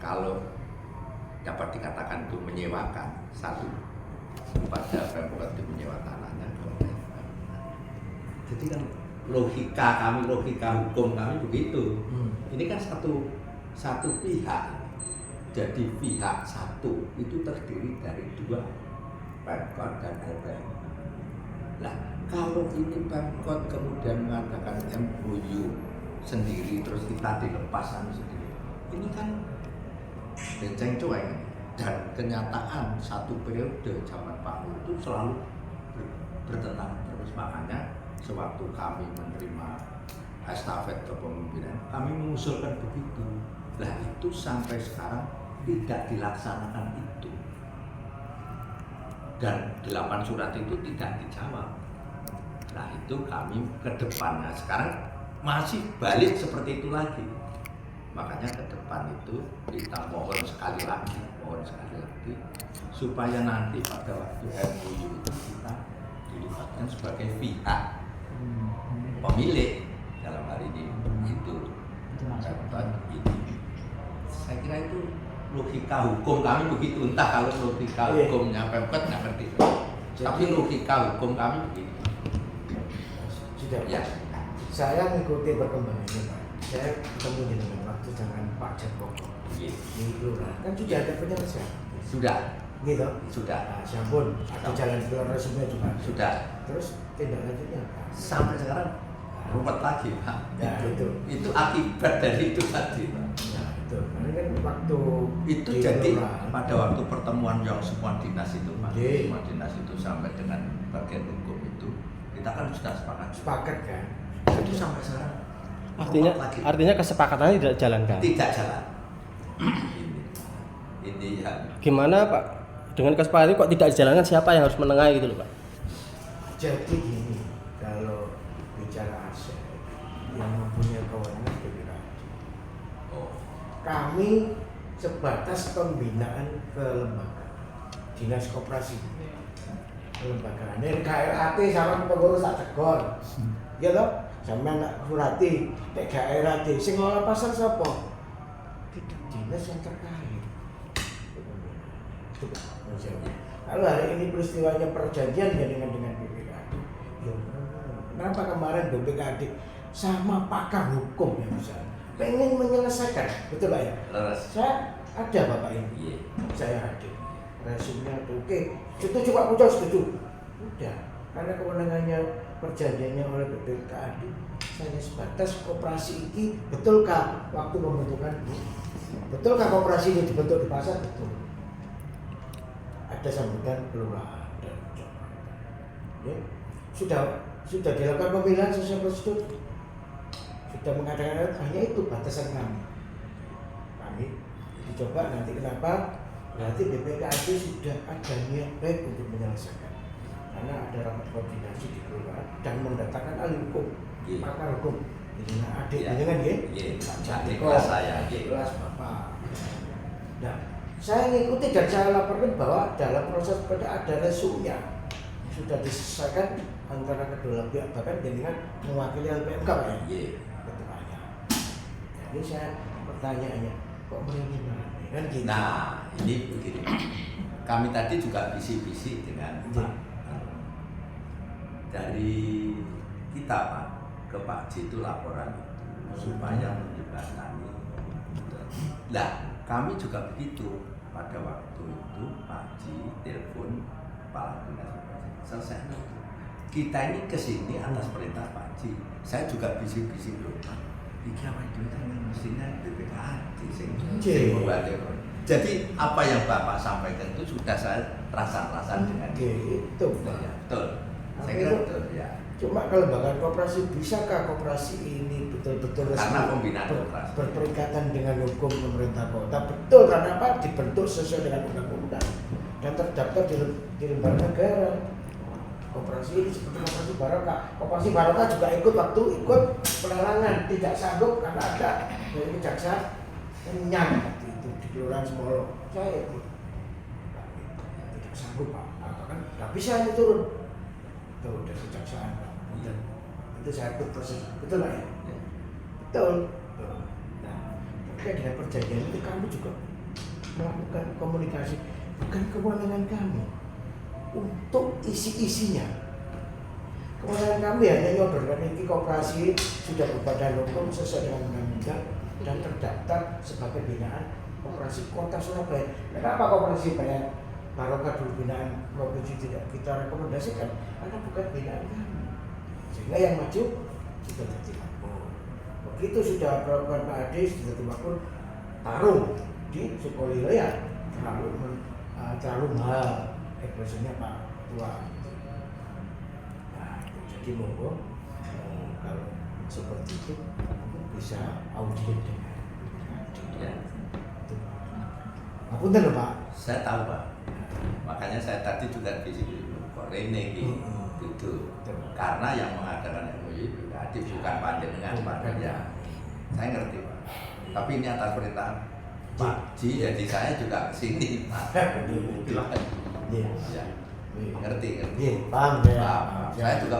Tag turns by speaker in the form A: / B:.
A: kalau dapat dikatakan itu menyewakan, satu pada Pemkot itu menyewa tanahnya, jadi kan logika hukum kami begitu. Ini kan satu pihak, jadi pihak satu itu terdiri dari dua, Pemkot dan LPM. Nah, kalau ini Pemkot kemudian mengadakan MOU sendiri terus kita dilepaskan sendiri, ini kan benceng cuek. Dan kenyataan satu periode zaman Pak Nur itu selalu bertentangan terus. Makanya sewaktu kami menerima estafet kepemimpinan, kami mengusulkan begitu. Nah itu sampai sekarang tidak dilaksanakan itu. Dan 8 surat itu tidak dijawab. Nah itu kami ke depannya sekarang masih balik seperti itu lagi. Makanya ke depan itu kita mohon sekali lagi supaya nanti pada waktu MOU itu kita dilibatkan sebagai pihak pemilik dalam hari ini itu ini. Saya kira itu logika hukum kami begitu. Entah kalau logika hukumnya Pemkot nggak ngerti, tapi logika hukum kami begitu.
B: Sudah
A: ya.
B: Saya mengikuti perkembangannya Pak. Saya ketemu dengan waktu dengan Pak Jatmoko di Kelurahan kan sudah ada penyelesaian.
A: Sudah.
B: Gitu.
A: Sudah.
B: Nah, siapun ada jalan keluar resumnya juga.
A: Sudah.
B: Terus tindak lanjutnya apa?
A: Sampai sekarang ruwet lagi Pak.
B: Ya,
A: itu akibat dari itu tadi Pak.
B: Nah itu, karena kan waktu
A: itu jadi pada waktu pertemuan yang semua dinas itu Pak, semua dinas itu sampai dengan bagian hukum itu kita kan sudah sepakat
B: kan?
A: Itu sampai sekarang
C: artinya kesepakatannya tidak jalankan.
A: Tidak jalan. ini ya.
C: Gimana Pak? Dengan kesepakatan kok tidak dijalankan, siapa yang harus menengahi gitu loh Pak?
B: Jadi gini, kalau bicara aset yang mempunyai kewenangan BPKAD. Kami sebatas pembinaan kelembagaan, dinas koperasi, kelembagaan. Ini KRAT sama pengurus tak tegur, ya toh, sama anak Surati, KRAT, sing ngelola pasar siapa? Dinas yang terkait. Kalau hari ini peristiwanya perjanjian dengan BPKAD, ya, kenapa kemarin BPKAD sama pakar hukum yang bisa pengen menyelesaikan, betul Pak ya? Saya ada Bapak ini, saya hadir, resumnya oke, setuju Pak Pucol, setuju, udah, karena kewenangannya perjanjiannya oleh BPKAD, saya sebatas koperasi ini, betulkah waktu pembentukan, betulkah koperasi ini dibentuk di pasar, betul. Ada sambutan kelurahan dan ya, sudah dilakukan pemilihan sesuai prosedur, sudah mengadakan hanya itu batasan kami dicoba nanti kenapa berarti BPKAD sudah ada niat baik untuk menyelesaikan karena ada rapat koordinasi di kelurahan dan mendatangkan ahli hukum pakar hukum dengan adik dengan
A: adik kelas saya
B: kelas Bapak. Nah saya mengikuti dan saya laporkan bahwa dalam proses ada resumnya sudah diselesaikan antara kedua pihak bahkan dengan mewakili LPMK Pak ya. Ketuanya. Jadi saya pertanyaannya kok merinding kan gitu.
A: Nah ini begini. Kami tadi juga bisik-bisik dengan Pak dari kita Pak ke Pak J itu laporan supaya menjembatani. Nah kami juga begitu pada waktu itu Pak J telepon Kepala Dinas selesai itu. Kita ini kesini atas perintah Pak J. Saya juga bisik-bisik loh Pak. Iki apa itu kan mestinya BPKAD sing membantu. Jadi apa yang Bapak sampaikan itu sudah saya rasakan dengan
B: itu.
A: Betul. Saya kira betul ya.
B: Cuma kelembagaan koperasi, bisakah koperasi ini betul-betul
A: karena pembinaan koperasi
B: berperikatan dengan hukum pemerintah kota? Betul, karena apa? Dibentuk sesuai dengan undang-undang dan terdaftar di lembaga negara. Koperasi ini seperti koperasi Barokah. Koperasi Barokah juga ikut pelelangan, tidak sanggup karena ada dari kejaksaan kenyang itu di Kelurahan Semolo. Saya ikut, tidak sanggup Pak, kan nggak bisa ini turun. Tuh dari kejaksaan Pak. Itu saya ikut proses, betul Pak ya? Betul. Nah, terkait dengan perjanjian itu kami juga melakukan komunikasi, bukan kewenangan kami untuk isi-isinya. Kewenangan kami hanya nyodorkan ini koperasi sudah berbadan hukum sesuai dengan undang-undang dan terdaftar sebagai binaan koperasi Kota Surabaya. Kenapa koperasi banyak barokah dulu binaan provinsi tidak kita rekomendasikan? Karena bukan binaan kami. Sehingga yang maju sudah jadi makmur. Begitu sudah melakukan Pak Ade sudah jadi makmur, tarung di Sukolilo terlalu mahal ekspresinya Pak Tua. Nah, jadi monggo kalau seperti itu bisa audien dengan
A: Ya.
B: Ngapunten lho Pak.
A: Saya tahu Pak. Makanya saya tadi juga di sini kok Rene gitu. Karena yang mengadakan MUI Bupati bukan panjenengan ya. Saya ngerti Pak. Tapi ini atas perintah Pak Ji, jadi saya juga kesini Pak.
B: Iya.
A: Ya. Ngerti.
B: Iya, paham ya.
A: Paham. Saya juga